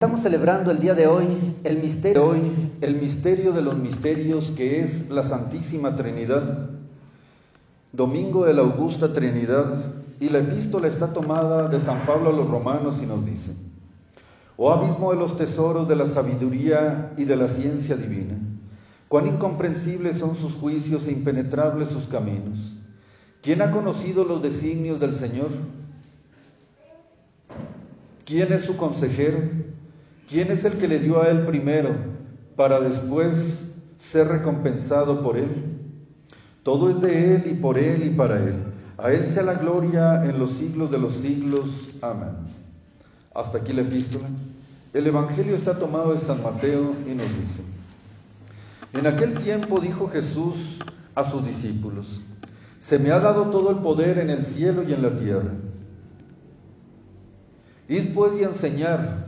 Estamos celebrando el día de hoy el misterio de los misterios, que es la Santísima Trinidad, domingo de la Augusta Trinidad, y la epístola está tomada de San Pablo a los Romanos y nos dice: oh abismo de los tesoros de la sabiduría y de la ciencia divina, cuán incomprensibles son sus juicios e impenetrables sus caminos. ¿Quién ha conocido los designios del Señor? ¿Quién es su consejero? ¿Quién es el que le dio a él primero, para después ser recompensado por él? Todo es de él y por él y para él. A él sea la gloria en los siglos de los siglos. Amén. Hasta aquí la epístola. El Evangelio está tomado de San Mateo y nos dice: en aquel tiempo dijo Jesús a sus discípulos: se me ha dado todo el poder en el cielo y en la tierra. Id pues y enseñar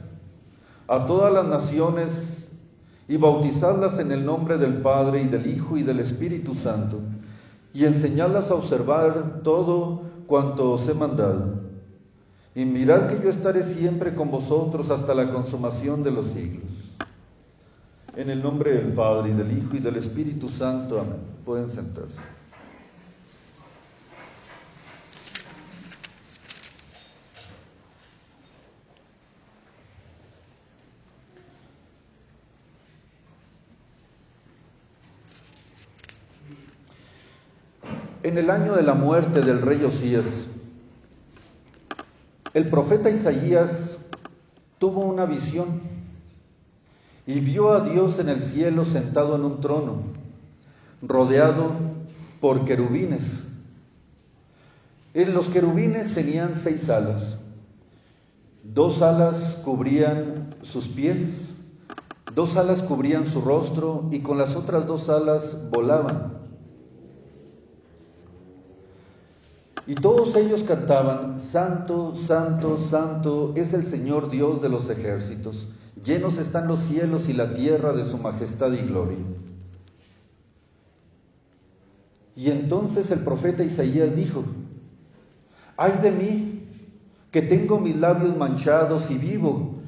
a todas las naciones y bautizadlas en el nombre del Padre y del Hijo y del Espíritu Santo, y enseñadlas a observar todo cuanto os he mandado. Y mirad que yo estaré siempre con vosotros hasta la consumación de los siglos. En el nombre del Padre y del Hijo y del Espíritu Santo. Amén. Pueden sentarse. En el año de la muerte del rey Osías, el profeta Isaías tuvo una visión y vio a Dios en el cielo sentado en un trono, rodeado por querubines. Los querubines tenían 6 alas. 2 alas cubrían sus pies, 2 alas cubrían su rostro, y con las otras 2 alas volaban. Y todos ellos cantaban: Santo, Santo, Santo es el Señor Dios de los ejércitos. Llenos están los cielos y la tierra de su majestad y gloria. Y entonces el profeta Isaías dijo: ay de mí, que tengo mis labios manchados y vivo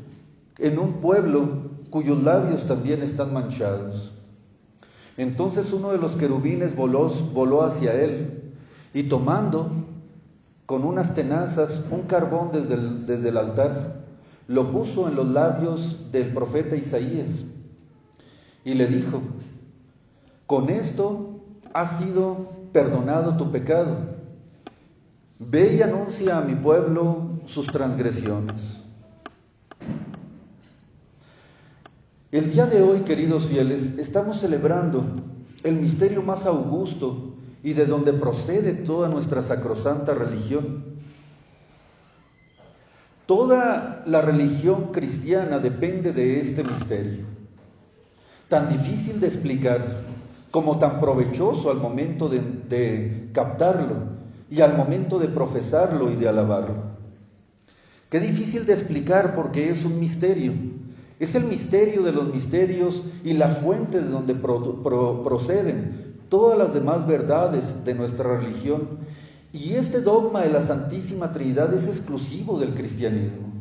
en un pueblo cuyos labios también están manchados. Entonces uno de los querubines voló hacia él, y tomando con unas tenazas un carbón desde el altar, lo puso en los labios del profeta Isaías y le dijo: con esto ha sido perdonado tu pecado. Ve y anuncia a mi pueblo sus transgresiones. El día de hoy, queridos fieles, estamos celebrando el misterio más augusto y de donde procede toda nuestra sacrosanta religión. Toda la religión cristiana depende de este misterio, tan difícil de explicar como tan provechoso al momento de captarlo y al momento de profesarlo y de alabarlo. Qué difícil de explicar, porque es un misterio. Es el misterio de los misterios y la fuente de donde proceden todas las demás verdades de nuestra religión. Y este dogma de la Santísima Trinidad es exclusivo del cristianismo.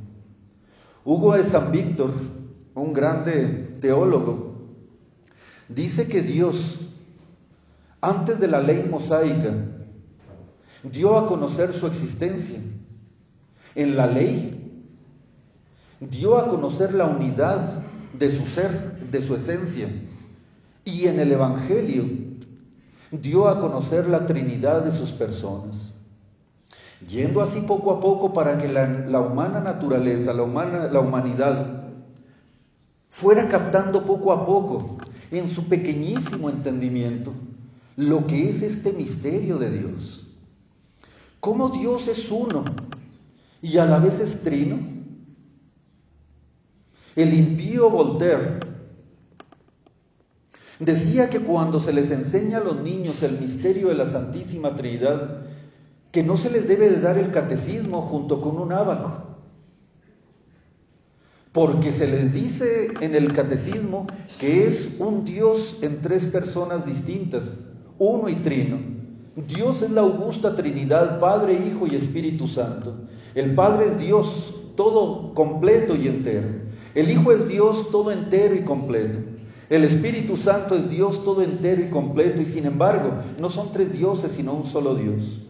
Hugo de San Víctor, un grande teólogo, dice que Dios, antes de la ley mosaica, dio a conocer su existencia. En la ley dio a conocer la unidad de su ser, de su esencia, y en el Evangelio dio a conocer la Trinidad de sus personas, yendo así poco a poco para que la humana naturaleza, la humanidad, fuera captando poco a poco, en su pequeñísimo entendimiento, lo que es este misterio de Dios. Cómo Dios es uno y a la vez es trino. El impío Voltaire decía que cuando se les enseña a los niños el misterio de la Santísima Trinidad, que no se les debe de dar el catecismo junto con un ábaco, porque se les dice en el catecismo que es un Dios en 3 personas distintas, uno y trino. Dios es la augusta Trinidad, Padre, Hijo y Espíritu Santo. El Padre es Dios, todo completo y entero. El Hijo es Dios todo entero y completo. El Espíritu Santo es Dios todo entero y completo, y sin embargo, no son tres dioses, sino un solo Dios.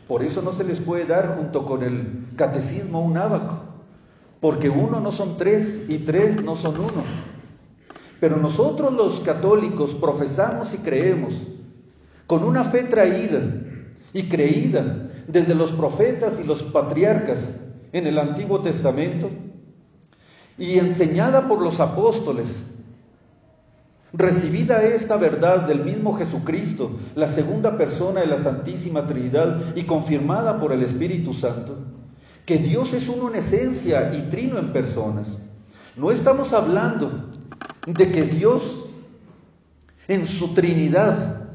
Por eso no se les puede dar junto con el catecismo un ábaco, porque uno no son tres y tres no son uno. Pero nosotros los católicos profesamos y creemos, con una fe traída y creída desde los profetas y los patriarcas en el Antiguo Testamento, y enseñada por los apóstoles, recibida esta verdad del mismo Jesucristo, la segunda persona de la Santísima Trinidad, y confirmada por el Espíritu Santo, que Dios es uno en esencia y trino en personas. No estamos hablando de que Dios en su Trinidad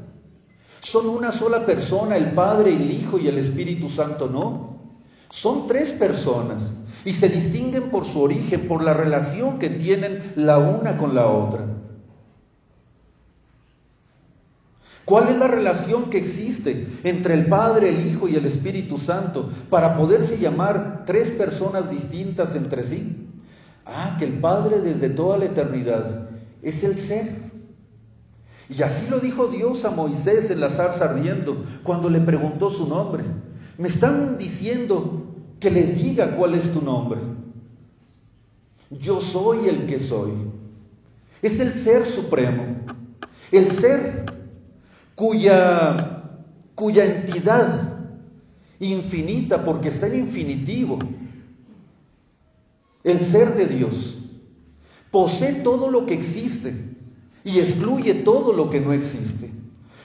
son una sola persona, el Padre, el Hijo y el Espíritu Santo, no. Son tres personas y se distinguen por su origen, por la relación que tienen la una con la otra. ¿Cuál es la relación que existe entre el Padre, el Hijo y el Espíritu Santo para poderse llamar tres personas distintas entre sí? Que el Padre desde toda la eternidad es el ser. Y así lo dijo Dios a Moisés en la zarza ardiendo cuando le preguntó su nombre. Me están diciendo que les diga cuál es tu nombre. Yo soy el que soy. Es el ser supremo, el ser cuya entidad infinita, porque está en infinitivo, el ser de Dios, posee todo lo que existe y excluye todo lo que no existe.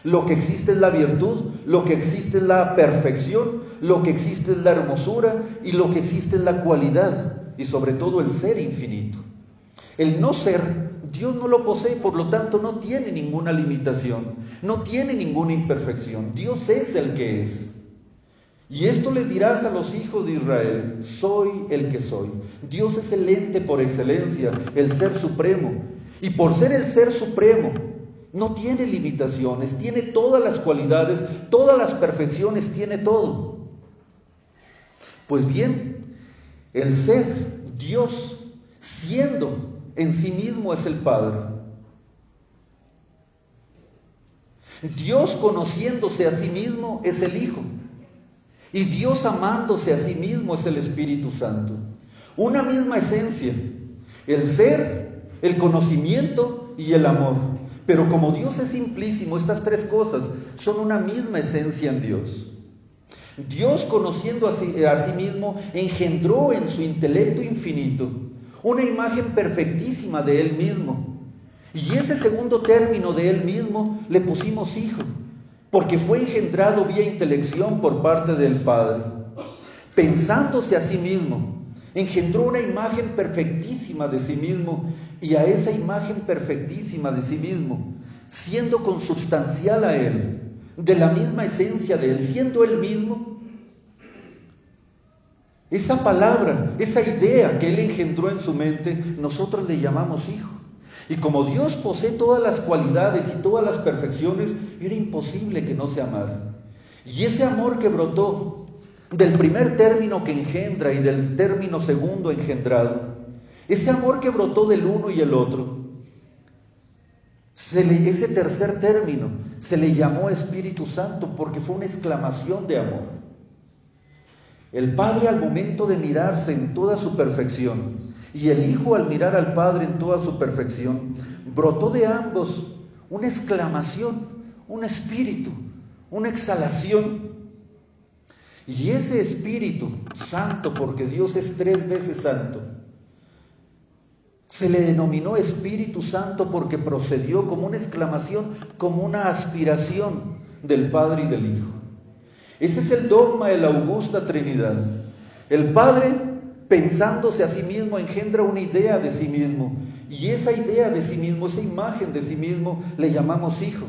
Lo que existe es la virtud, lo que existe es la perfección, lo que existe es la hermosura y lo que existe es la cualidad y sobre todo el ser infinito. El no ser, Dios no lo posee, por lo tanto no tiene ninguna limitación, no tiene ninguna imperfección. Dios es el que es. Y esto les dirás a los hijos de Israel: soy el que soy. Dios es el ente por excelencia, el ser supremo. Y por ser el ser supremo, no tiene limitaciones, tiene todas las cualidades, todas las perfecciones, tiene todo. Pues bien, el ser, Dios, siendo en sí mismo es el Padre. Dios conociéndose a sí mismo es el Hijo. Y Dios amándose a sí mismo es el Espíritu Santo. Una misma esencia, el ser, el conocimiento y el amor. Pero como Dios es simplísimo, estas tres cosas son una misma esencia en Dios. Dios, conociendo a sí mismo, engendró en su intelecto infinito una imagen perfectísima de Él mismo. Y ese segundo término de Él mismo le pusimos Hijo, porque fue engendrado vía intelección por parte del Padre. Pensándose a sí mismo, engendró una imagen perfectísima de sí mismo, y a esa imagen perfectísima de sí mismo, siendo consubstancial a Él, de la misma esencia de Él, siendo Él mismo, esa palabra, esa idea que Él engendró en su mente, nosotros le llamamos Hijo. Y como Dios posee todas las cualidades y todas las perfecciones, era imposible que no se amara. Y ese amor que brotó del primer término que engendra y del término segundo engendrado, ese amor que brotó del uno y el otro, ese tercer término se le llamó Espíritu Santo porque fue una exclamación de amor. El Padre, al momento de mirarse en toda su perfección, y el Hijo al mirar al Padre en toda su perfección, brotó de ambos una exclamación, un espíritu, una exhalación. Y ese Espíritu Santo, porque Dios es 3 veces santo, se le denominó Espíritu Santo porque procedió como una exclamación, como una aspiración del Padre y del Hijo. Ese es el dogma de la augusta Trinidad. El Padre, pensándose a sí mismo, engendra una idea de sí mismo, y esa idea de sí mismo, esa imagen de sí mismo, le llamamos Hijo.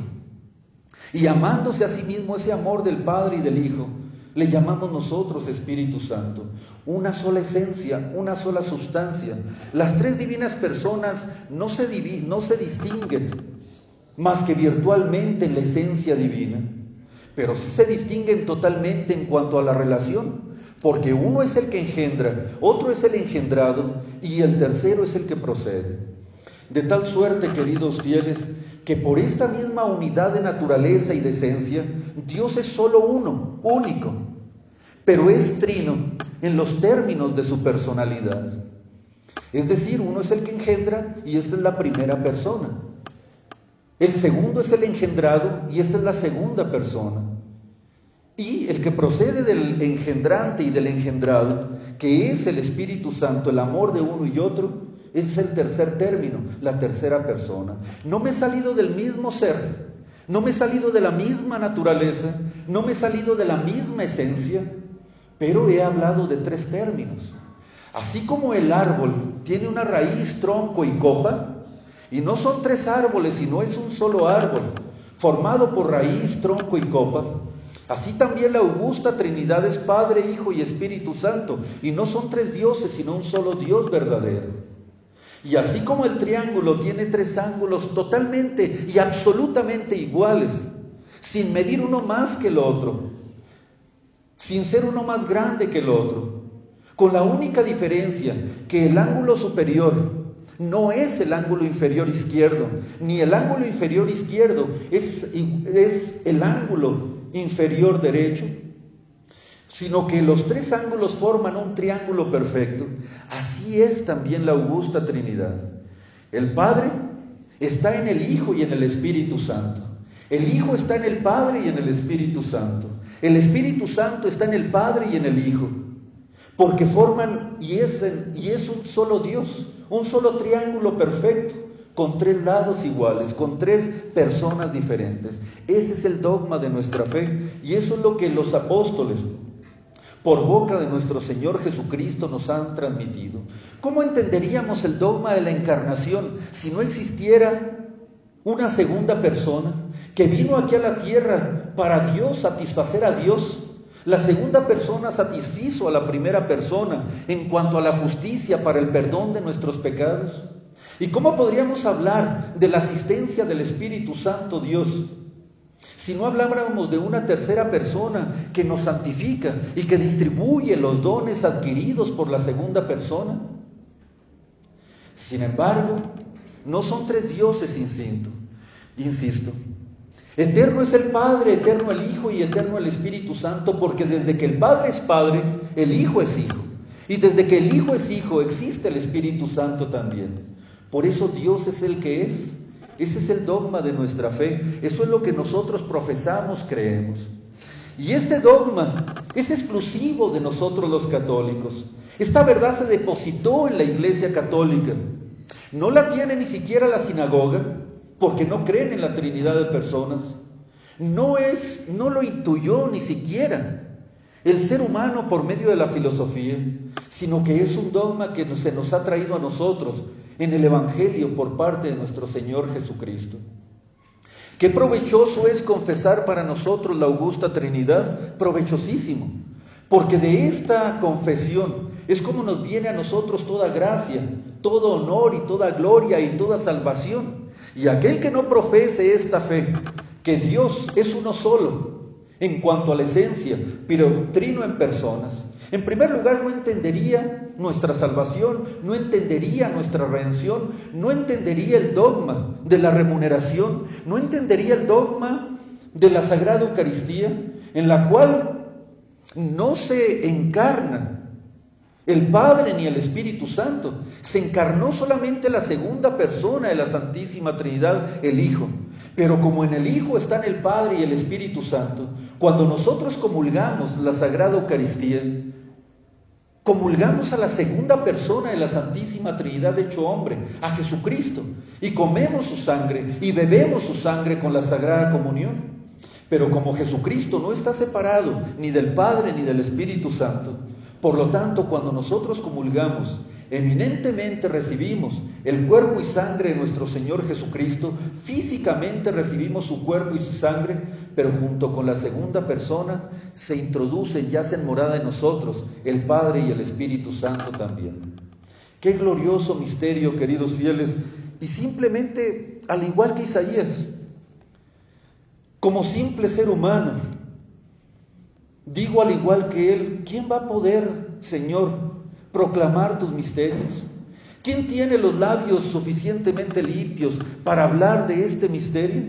Y amándose a sí mismo, ese amor del Padre y del Hijo, le llamamos nosotros Espíritu Santo. Una sola esencia, una sola sustancia. Las tres divinas personas no se distinguen más que virtualmente en la esencia divina, pero sí se distinguen totalmente en cuanto a la relación, porque uno es el que engendra, otro es el engendrado y el tercero es el que procede. De tal suerte, queridos fieles, que por esta misma unidad de naturaleza y de esencia, Dios es solo uno, único, pero es trino en los términos de su personalidad. Es decir, uno es el que engendra y esta es la primera persona. El segundo es el engendrado y esta es la segunda persona. Y el que procede del engendrante y del engendrado, que es el Espíritu Santo, el amor de uno y otro, es el tercer término, la tercera persona. No me he salido del mismo ser, no me he salido de la misma naturaleza, no me he salido de la misma esencia, pero he hablado de tres términos. Así como el árbol tiene una raíz, tronco y copa, y no son tres árboles, sino es un solo árbol, formado por raíz, tronco y copa, así también la augusta Trinidad es Padre, Hijo y Espíritu Santo, y no son tres dioses, sino un solo Dios verdadero. Y así como el triángulo tiene tres ángulos totalmente y absolutamente iguales, sin medir uno más que el otro, sin ser uno más grande que el otro, con la única diferencia que el ángulo superior no es el ángulo inferior izquierdo, ni el ángulo inferior izquierdo es el ángulo inferior derecho, sino que los tres ángulos forman un triángulo perfecto. Así es también la augusta Trinidad. El Padre está en el Hijo y en el Espíritu Santo. El Hijo está en el Padre y en el Espíritu Santo. El Espíritu Santo está en el Padre y en el Hijo, porque forman y es un solo Dios, un solo triángulo perfecto, con tres lados iguales, con tres personas diferentes. Ese es el dogma de nuestra fe y eso es lo que los apóstoles, por boca de nuestro Señor Jesucristo, nos han transmitido. ¿Cómo entenderíamos el dogma de la encarnación si no existiera una segunda persona que vino aquí a la tierra para Dios, satisfacer a Dios? La segunda persona satisfizo a la primera persona en cuanto a la justicia para el perdón de nuestros pecados. ¿Y cómo podríamos hablar de la asistencia del Espíritu Santo Dios si no habláramos de una tercera persona que nos santifica y que distribuye los dones adquiridos por la segunda persona? Sin embargo, no son tres dioses, insisto. Eterno es el Padre, eterno el Hijo y eterno el Espíritu Santo, porque desde que el Padre es Padre, el Hijo es Hijo. Y desde que el Hijo es Hijo, existe el Espíritu Santo también. Por eso Dios es el que es. Ese es el dogma de nuestra fe. Eso es lo que nosotros profesamos, creemos. Y este dogma es exclusivo de nosotros los católicos. Esta verdad se depositó en la Iglesia Católica. No la tiene ni siquiera la sinagoga, porque no creen en la Trinidad de personas. No lo intuyó ni siquiera el ser humano por medio de la filosofía, sino que es un dogma que se nos ha traído a nosotros en el Evangelio por parte de nuestro Señor Jesucristo. Qué provechoso es confesar para nosotros la augusta Trinidad, provechosísimo, porque de esta confesión es como nos viene a nosotros toda gracia, todo honor y toda gloria y toda salvación. Y aquel que no profese esta fe, que Dios es uno solo en cuanto a la esencia, pero trino en personas, en primer lugar no entendería nuestra salvación, no entendería nuestra redención, no entendería el dogma de la remuneración, no entendería el dogma de la Sagrada Eucaristía, en la cual no se encarna el Padre ni el Espíritu Santo, se encarnó solamente la segunda persona de la Santísima Trinidad, el Hijo. Pero como en el Hijo están el Padre y el Espíritu Santo, cuando nosotros comulgamos la Sagrada Eucaristía, comulgamos a la segunda persona de la Santísima Trinidad hecho hombre, a Jesucristo, y comemos su sangre y bebemos su sangre con la Sagrada Comunión. Pero como Jesucristo no está separado ni del Padre ni del Espíritu Santo, por lo tanto, cuando nosotros comulgamos, eminentemente recibimos el cuerpo y sangre de nuestro Señor Jesucristo, físicamente recibimos su cuerpo y su sangre, pero junto con la segunda persona se introducen, ya hacen morada en nosotros, el Padre y el Espíritu Santo también. Qué glorioso misterio, queridos fieles, y simplemente, al igual que Isaías, como simple ser humano, Digo al igual que Él, ¿quién va a poder, Señor, proclamar tus misterios? ¿Quién tiene los labios suficientemente limpios para hablar de este misterio?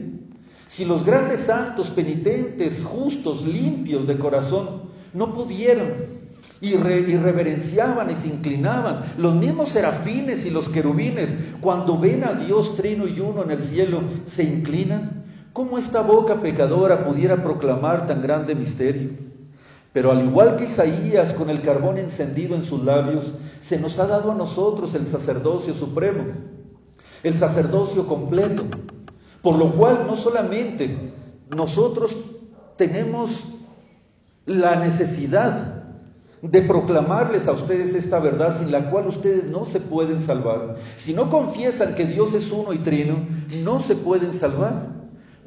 Si los grandes santos, penitentes, justos, limpios de corazón, no pudieron y reverenciaban y se inclinaban, los mismos serafines y los querubines, cuando ven a Dios trino y uno en el cielo, se inclinan, ¿cómo esta boca pecadora pudiera proclamar tan grande misterio? Pero al igual que Isaías con el carbón encendido en sus labios, se nos ha dado a nosotros el sacerdocio supremo, el sacerdocio completo, por lo cual no solamente nosotros tenemos la necesidad de proclamarles a ustedes esta verdad sin la cual ustedes no se pueden salvar. Si no confiesan que Dios es uno y trino, no se pueden salvar.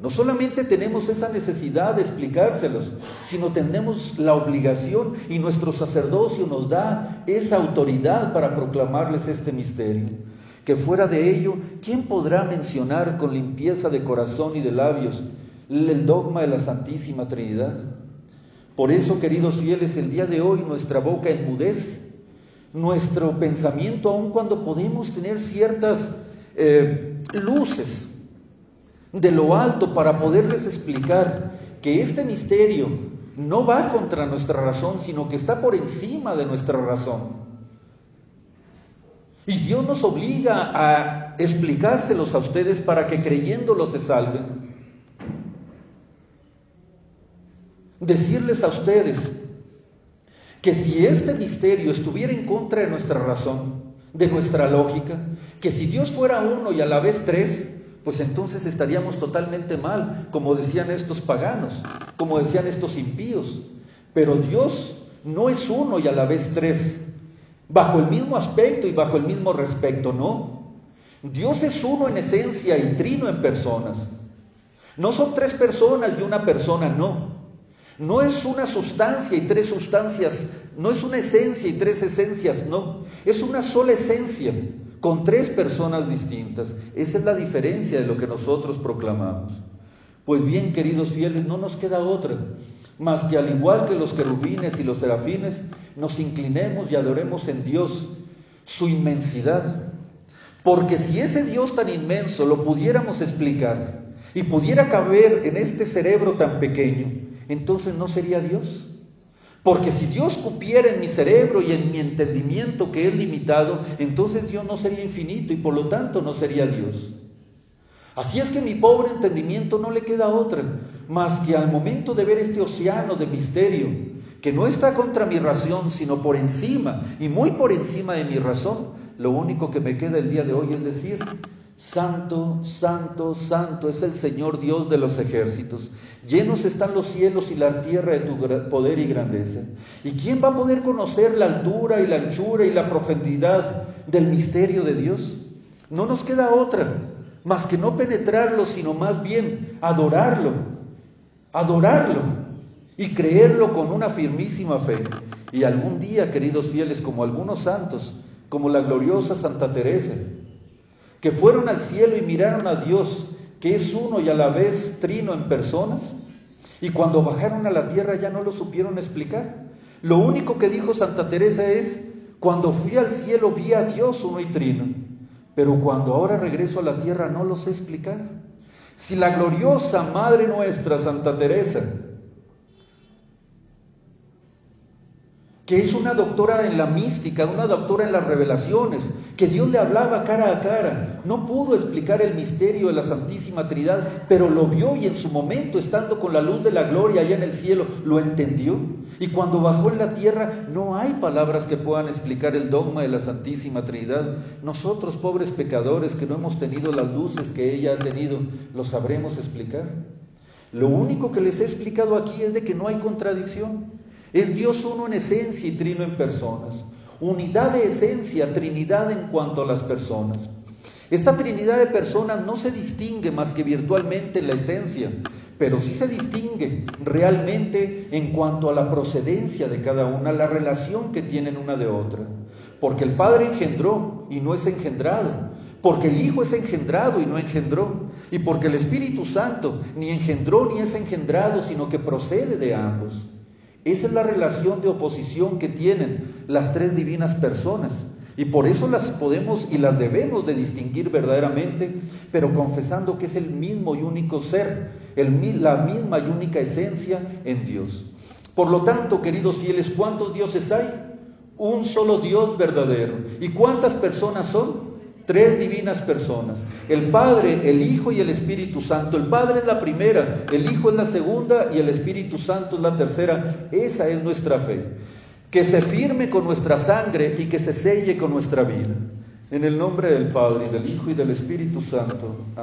No solamente tenemos esa necesidad de explicárselos, sino tenemos la obligación y nuestro sacerdocio nos da esa autoridad para proclamarles este misterio. Que fuera de ello, ¿quién podrá mencionar con limpieza de corazón y de labios el dogma de la Santísima Trinidad? Por eso, queridos fieles, el día de hoy nuestra boca enmudece, nuestro pensamiento, aun cuando podemos tener ciertas luces de lo alto para poderles explicar que este misterio no va contra nuestra razón, sino que está por encima de nuestra razón. Y Dios nos obliga a explicárselos a ustedes para que creyéndolos se salven. Decirles a ustedes que si este misterio estuviera en contra de nuestra razón, de nuestra lógica, que si Dios fuera uno y a la vez tres, pues entonces estaríamos totalmente mal, como decían estos paganos, como decían estos impíos. Pero Dios no es uno y a la vez tres, bajo el mismo aspecto y bajo el mismo respecto, no. Dios es uno en esencia y trino en personas. No son tres personas y una persona, no. No es una sustancia y tres sustancias, no es una esencia y tres esencias, no. Es una sola esencia, con tres personas distintas. Esa es la diferencia de lo que nosotros proclamamos. Pues bien, queridos fieles, no nos queda otra, más que al igual que los querubines y los serafines, nos inclinemos y adoremos en Dios su inmensidad. Porque si ese Dios tan inmenso lo pudiéramos explicar y pudiera caber en este cerebro tan pequeño, entonces no sería Dios. Porque si Dios cupiera en mi cerebro y en mi entendimiento que es limitado, entonces Dios no sería infinito y por lo tanto no sería Dios. Así es que mi pobre entendimiento no le queda otra, más que al momento de ver este océano de misterio, que no está contra mi razón, sino por encima y muy por encima de mi razón, lo único que me queda el día de hoy es decir: Santo, santo, santo es el Señor Dios de los ejércitos. Llenos están los cielos y la tierra de tu poder y grandeza. ¿Y quién va a poder conocer la altura y la anchura y la profundidad del misterio de Dios? No nos queda otra, más que no penetrarlo, sino más bien adorarlo y creerlo con una firmísima fe. Y algún día, queridos fieles, como algunos santos, como la gloriosa Santa Teresa, que fueron al cielo y miraron a Dios, que es uno y a la vez trino en personas, y cuando bajaron a la tierra ya no lo supieron explicar. Lo único que dijo Santa Teresa es: cuando fui al cielo vi a Dios uno y trino, pero cuando ahora regreso a la tierra no lo sé explicar. Si la gloriosa Madre nuestra, Santa Teresa, que es una doctora en la mística, una doctora en las revelaciones, que Dios le hablaba cara a cara, no pudo explicar el misterio de la Santísima Trinidad, pero lo vio y en su momento, estando con la luz de la gloria allá en el cielo, lo entendió. Y cuando bajó en la tierra, no hay palabras que puedan explicar el dogma de la Santísima Trinidad. Nosotros, pobres pecadores, que no hemos tenido las luces que ella ha tenido, ¿lo sabremos explicar? Lo único que les he explicado aquí es de que no hay contradicción. Es Dios uno en esencia y trino en personas. Unidad de esencia, Trinidad en cuanto a las personas. Esta Trinidad de personas no se distingue más que virtualmente en la esencia, pero sí se distingue realmente en cuanto a la procedencia de cada una, la relación que tienen una de otra. Porque el Padre engendró y no es engendrado, porque el Hijo es engendrado y no engendró, y porque el Espíritu Santo ni engendró ni es engendrado, sino que procede de ambos. Esa es la relación de oposición que tienen las tres divinas personas. Y por eso las podemos y las debemos de distinguir verdaderamente, pero confesando que es el mismo y único ser, la misma y única esencia en Dios. Por lo tanto, queridos fieles, ¿cuántos dioses hay? Un solo Dios verdadero. ¿Y cuántas personas son? Tres divinas personas, el Padre, el Hijo y el Espíritu Santo. El Padre es la primera, el Hijo es la segunda y el Espíritu Santo es la tercera. Esa es nuestra fe, que se firme con nuestra sangre y que se selle con nuestra vida. En el nombre del Padre, y del Hijo y del Espíritu Santo. Amén.